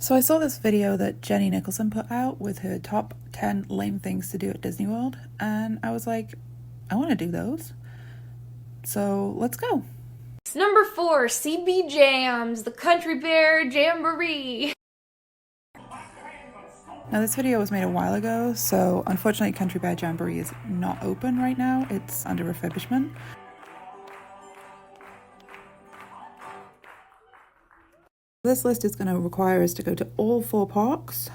So I saw this video that Jenny Nicholson put out with her top 10 lame things to do at Disney World, and I was like, I want to do those. So let's go. Number 4, CB Jams, the Country Bear Jamboree. Now this video was made a while ago, so unfortunately Country Bear Jamboree is not open right now. It's under refurbishment. This list is going to require us to go to all 4 parks.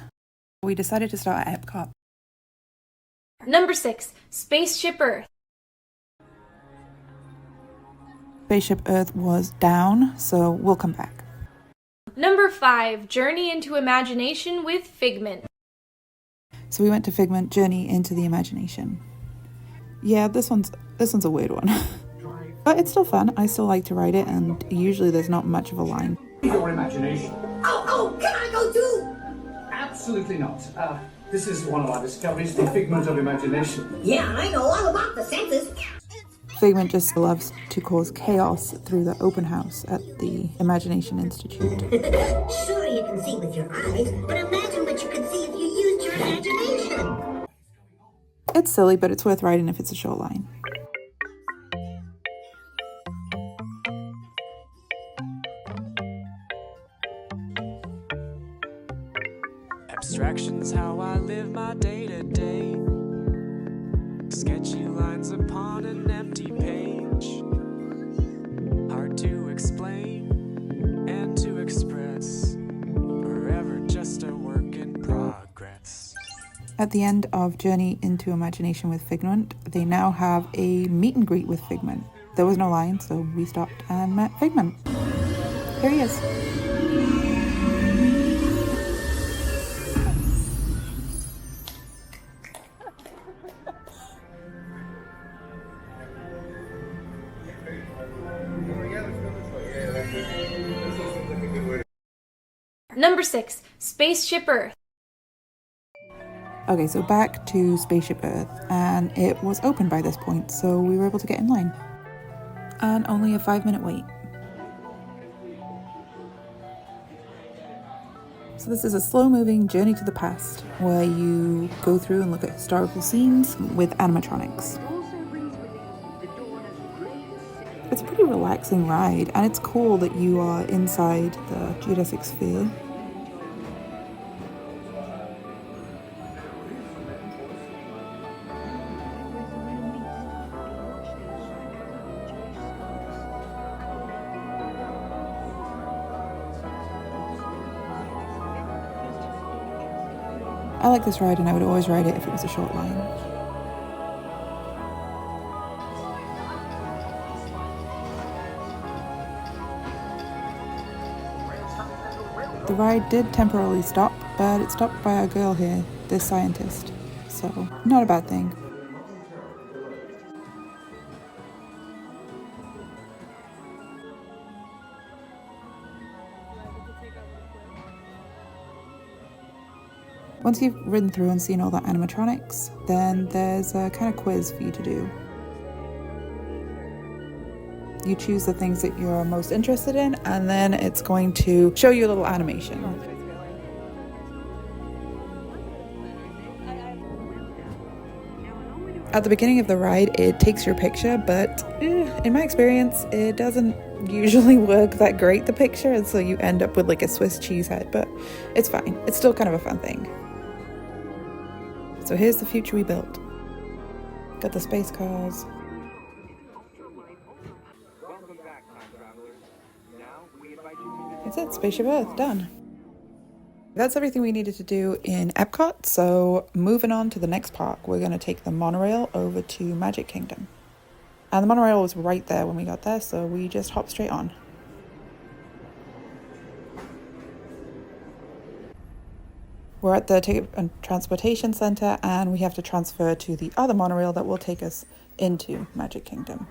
We decided to start at EPCOT. Number 6, Spaceship Earth. Spaceship Earth was down, so we'll come back. Number 5, Journey into Imagination with Figment. So we went to Figment, Journey into the Imagination. Yeah, this one's a weird one. But it's still fun. I still like to ride it, and usually there's not much of a line. Your imagination. Oh, can I go too? Absolutely not. This is one of our discoveries, the figment of imagination. Yeah, I know all about the senses. Figment just loves to cause chaos through the open house at the Imagination Institute. Sure, you can see with your eyes, but imagine what you could see if you used your imagination. It's silly, but it's worth riding if it's a short line. Abstraction's how I live my day-to-day. Sketchy lines upon an empty page. Hard to explain and to express. Forever just a work in progress. At the end of Journey into Imagination with Figment, they now have a meet and greet with Figment. There was no line, so we stopped and met Figment. Here he is. Number 6, Spaceship Earth. Okay, so back to Spaceship Earth, and it was open by this point, so we were able to get in line. And only a 5-minute wait. So this is a slow-moving journey to the past, where you go through and look at historical scenes with animatronics. It's a pretty relaxing ride, and it's cool that you are inside the geodesic sphere. I like this ride, and I would always ride it if it was a short line. The ride did temporarily stop, but it stopped by a girl here, this scientist, so not a bad thing. Once you've ridden through and seen all the animatronics, then there's a kind of quiz for you to do. You choose the things that you're most interested in, and then it's going to show you a little animation. At the beginning of the ride, it takes your picture, but in my experience, it doesn't usually work that great, the picture, and so you end up with like a Swiss cheese head, but it's fine. It's still kind of a fun thing. So here's the future we built. Got the space cars. That's it, Spaceship Earth, done. That's everything we needed to do in EPCOT, so moving on to the next park, we're going to take the monorail over to Magic Kingdom. And the monorail was right there when we got there, so we just hopped straight on. We're at the Ticket and Transportation Center, and we have to transfer to the other monorail that will take us into Magic Kingdom.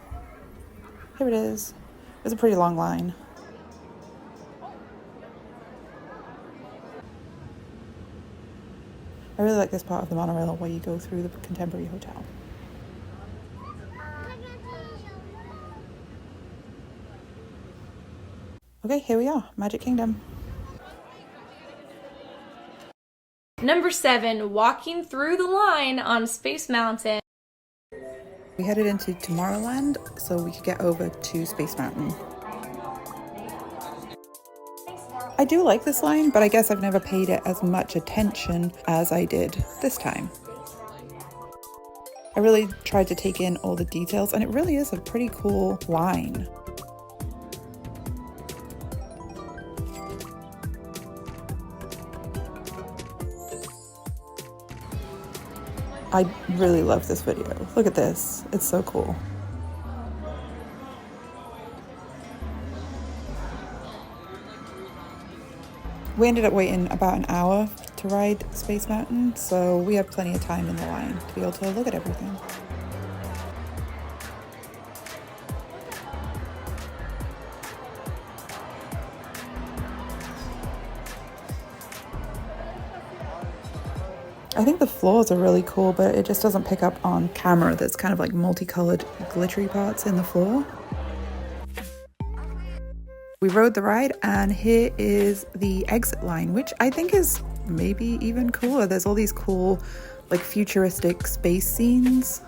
Here it is. It's a pretty long line. I really like this part of the monorail where you go through the Contemporary Hotel. Okay, here we are, Magic Kingdom. Number 7, walking through the line on Space Mountain. We headed into Tomorrowland so we could get over to Space Mountain. I do like this line, but I guess I've never paid it as much attention as I did this time. I really tried to take in all the details, and it really is a pretty cool line. I really love this video. Look at this. It's so cool. We ended up waiting about an hour to ride Space Mountain, so we had plenty of time in the line to be able to look at everything. I think the floors are really cool, but it just doesn't pick up on camera. There's kind of like multicolored glittery parts in the floor. We rode the ride, and here is the exit line, which I think is maybe even cooler. There's all these cool, like, futuristic space scenes.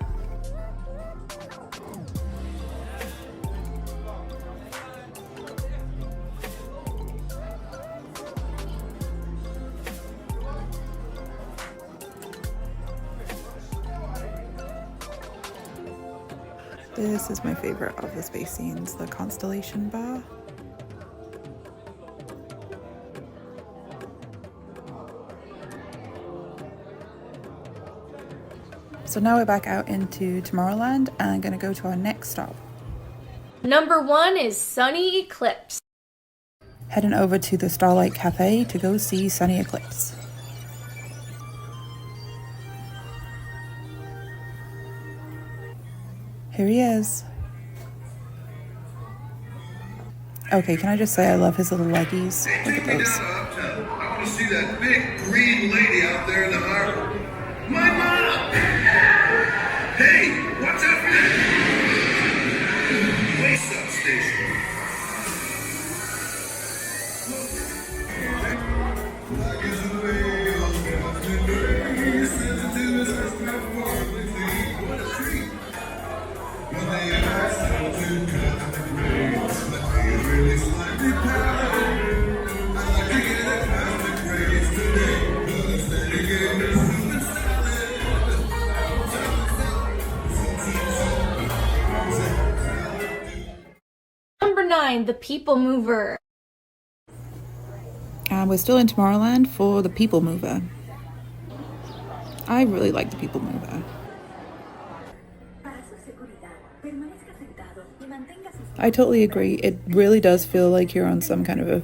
This is my favorite of the space scenes, the constellation bar. So now we're back out into Tomorrowland and gonna go to our next stop. Number 1 is Sonny Eclipse. Heading over to the Starlight Cafe to go see Sonny Eclipse. Here he is. Okay, can I just say I love his little leggies? Hey, Look take at me down those. to Uptown. I want to see that big green lady out there in the harbor. My mom! Hey, watch out for that! Way substation. Number 9, the People Mover. And we're still in Tomorrowland for the People Mover. I really like the People Mover. I totally agree. It really does feel like you're on some kind of a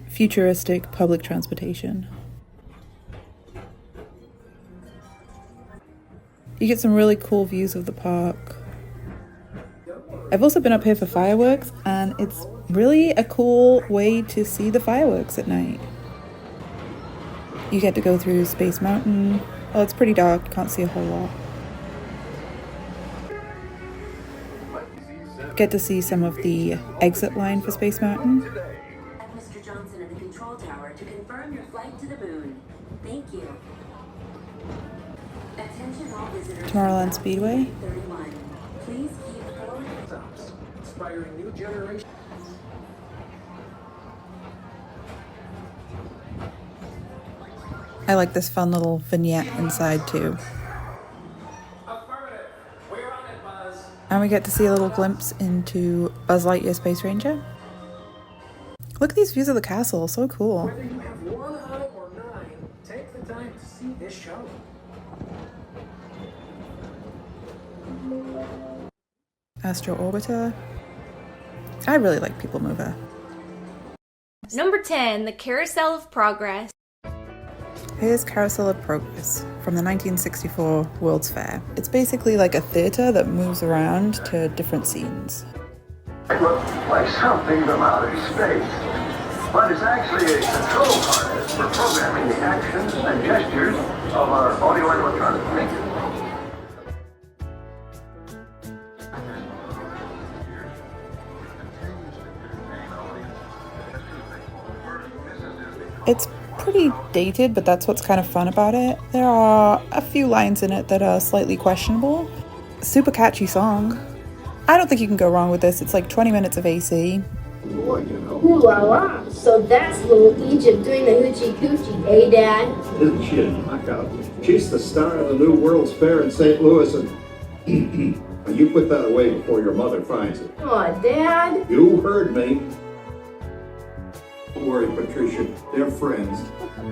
futuristic public transportation. You get some really cool views of the park. I've also been up here for fireworks, and it's really a cool way to see the fireworks at night. You get to go through Space Mountain. Oh, it's pretty dark, can't see a whole lot. Get to see some of the exit line for Space Mountain. Mr. Johnson at the control tower to confirm your flight to the moon. Thank you. Attention all visitors. Tomorrowland Speedway. 31. Please keep forward. Inspiring new generation. I like this fun little vignette inside too. Affirmative. We're on it, Buzz. And we get to see a little glimpse into Buzz Lightyear Space Ranger. Look at these views of the castle, so cool. Whether you have one eye or 9, take the time to see this show. Astro Orbiter. I really like People Mover. Number 10, the Carousel of Progress. Here's Carousel of Progress from the 1964 World's Fair. It's basically like a theater that moves around to different scenes. It looks like something from outer space, but it's actually a control harness for programming the actions and gestures of our audio and electronic makers. It's pretty dated, but that's what's kind of fun about it. There are a few lines in it that are slightly questionable. Super catchy song. I don't think you can go wrong with this. It's like 20 minutes of AC. Ooh la la. So that's little Egypt doing the hoochie coochie, eh, Dad? Isn't she a knockout? She's the star of the new World's Fair in St. Louis, and you put that away before your mother finds it. Aw, Dad. You heard me. Don't worry, Patricia. They're friends.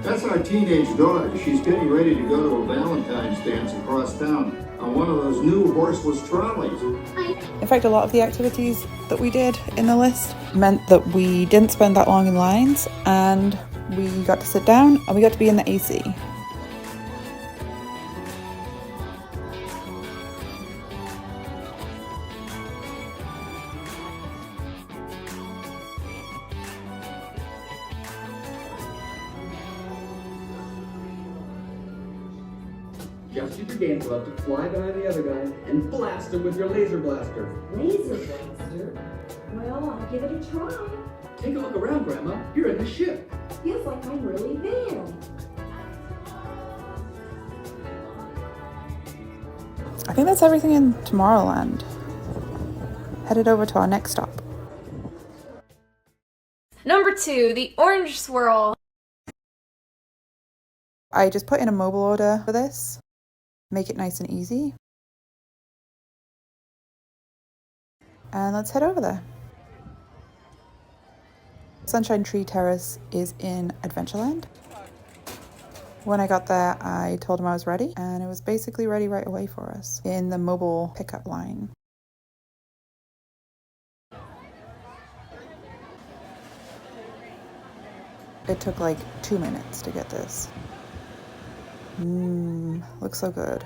That's our teenage daughter. She's getting ready to go to a Valentine's dance across town on one of those new horseless trolleys. In fact, a lot of the activities that we did in the list meant that we didn't spend that long in lines, and we got to sit down and we got to be in the AC. Just use your game glove to fly behind the other guy and blast him with your laser blaster. Laser blaster? Well, I'll give it a try. Take a look around, Grandma. You're in the ship. Feels like I'm really there. I think that's everything in Tomorrowland. Headed over to our next stop. Number 2, the orange swirl. I just put in a mobile order for this. Make it nice and easy. And let's head over there. Sunshine Tree Terrace is in Adventureland. When I got there, I told him I was ready, and it was basically ready right away for us in the mobile pickup line. It took like 2 minutes to get this. Looks so good.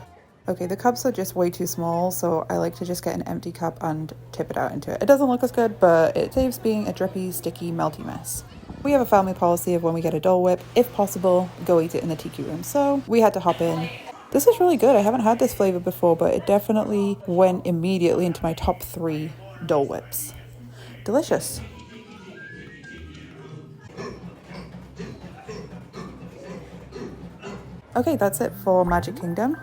Okay, the cups are just way too small, so I like to just get an empty cup and tip it out into it. It doesn't look as good, but it saves being a drippy, sticky, melty mess. We have a family policy of when we get a Dole Whip, if possible, go eat it in the tiki room, so we had to hop in. This is really good. I haven't had this flavor before, but it definitely went immediately into my top 3 Dole Whips. Delicious. Okay, that's it for Magic Kingdom.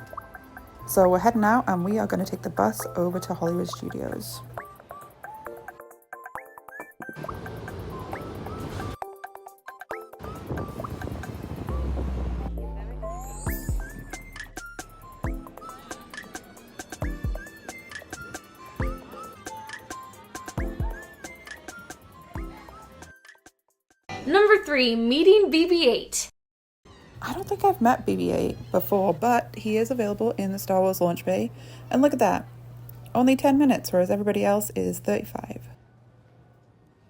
So we're heading out and we are going to take the bus over to Hollywood Studios. Number 3, meeting BB-8. I don't think I've met BB-8 before, but he is available in the Star Wars launch bay. And look at that. Only 10 minutes, whereas everybody else is 35.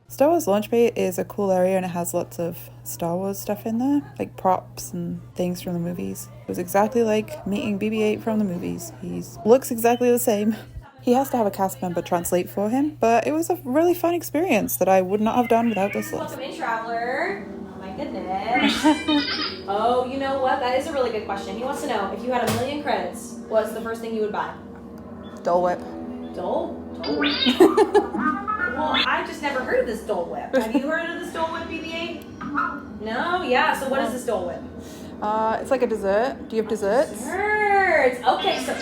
Star Wars launch bay is a cool area and it has lots of Star Wars stuff in there, like props and things from the movies. It was exactly like meeting BB-8 from the movies. He looks exactly the same. He has to have a cast member translate for him, but it was a really fun experience that I would not have done without this list. Welcome in, traveler. Oh my goodness. Oh, you know what? That is a really good question. He wants to know, if you had 1,000,000 credits, what's the first thing you would buy? Dole Whip. Dole? Dole Whip. Well, I've just never heard of this Dole Whip. Have you heard of this Dole Whip, BB-8? No? Yeah, so what is this Dole Whip? It's like a dessert. Do you have desserts? Desserts! Okay, so,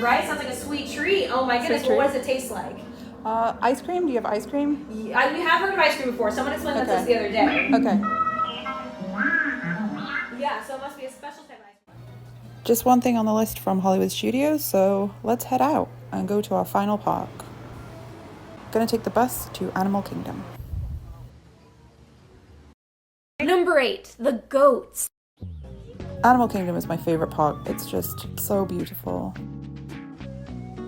right, sounds like a sweet treat. Oh my goodness, well, what does it taste like? Ice cream? Do you have ice cream? We have heard of ice cream before. Someone explained that to us the other day. Okay. Yeah, so it must be a special type of ice cream. Just one thing on the list from Hollywood Studios, so let's head out and go to our final park. Gonna take the bus to Animal Kingdom. Number 8, the goats. Animal Kingdom is my favorite park. It's just so beautiful.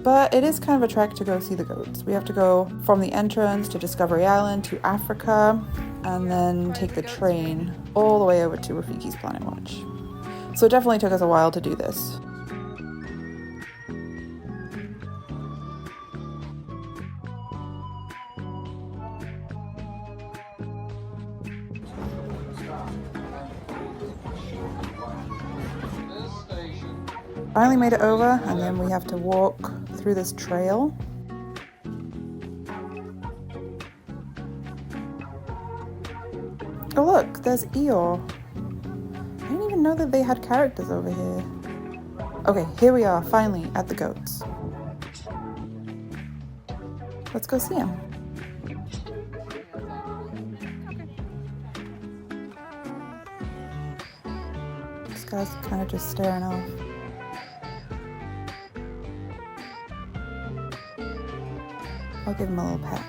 But it is kind of a trek to go see the goats. We have to go from the entrance to Discovery Island to Africa and then take the train all the way over to Rafiki's Planet Watch. So it definitely took us a while to do this. Finally made it over, and then we have to walk through this trail. Oh look, there's Eeyore. didn't know that they had characters over here. Okay, here we are, finally, at the goats. Let's go see them. This guy's kind of just staring off. I'll give him a little pat.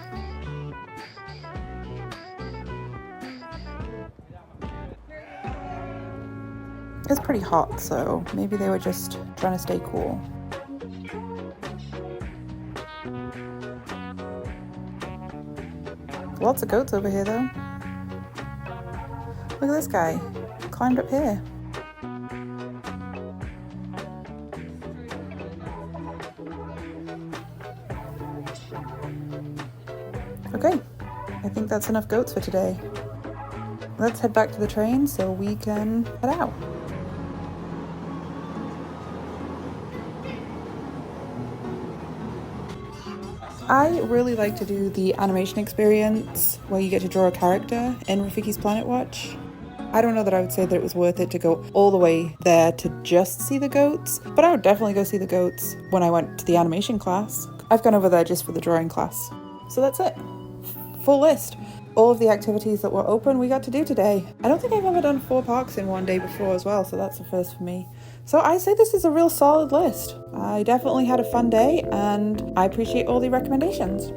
It's pretty hot, so maybe they were just trying to stay cool. Lots of goats over here, though. Look at this guy. Climbed up here. Okay, I think that's enough goats for today. Let's head back to the train so we can head out. I really like to do the animation experience where you get to draw a character in Rafiki's Planet Watch. I don't know that I would say that it was worth it to go all the way there to just see the goats, but I would definitely go see the goats when I went to the animation class. I've gone over there just for the drawing class. So that's it. Full list. All of the activities that were open we got to do today. I don't think I've ever done 4 parks in one day before as well, so that's the first for me. So I say this is a real solid list. I definitely had a fun day and I appreciate all the recommendations.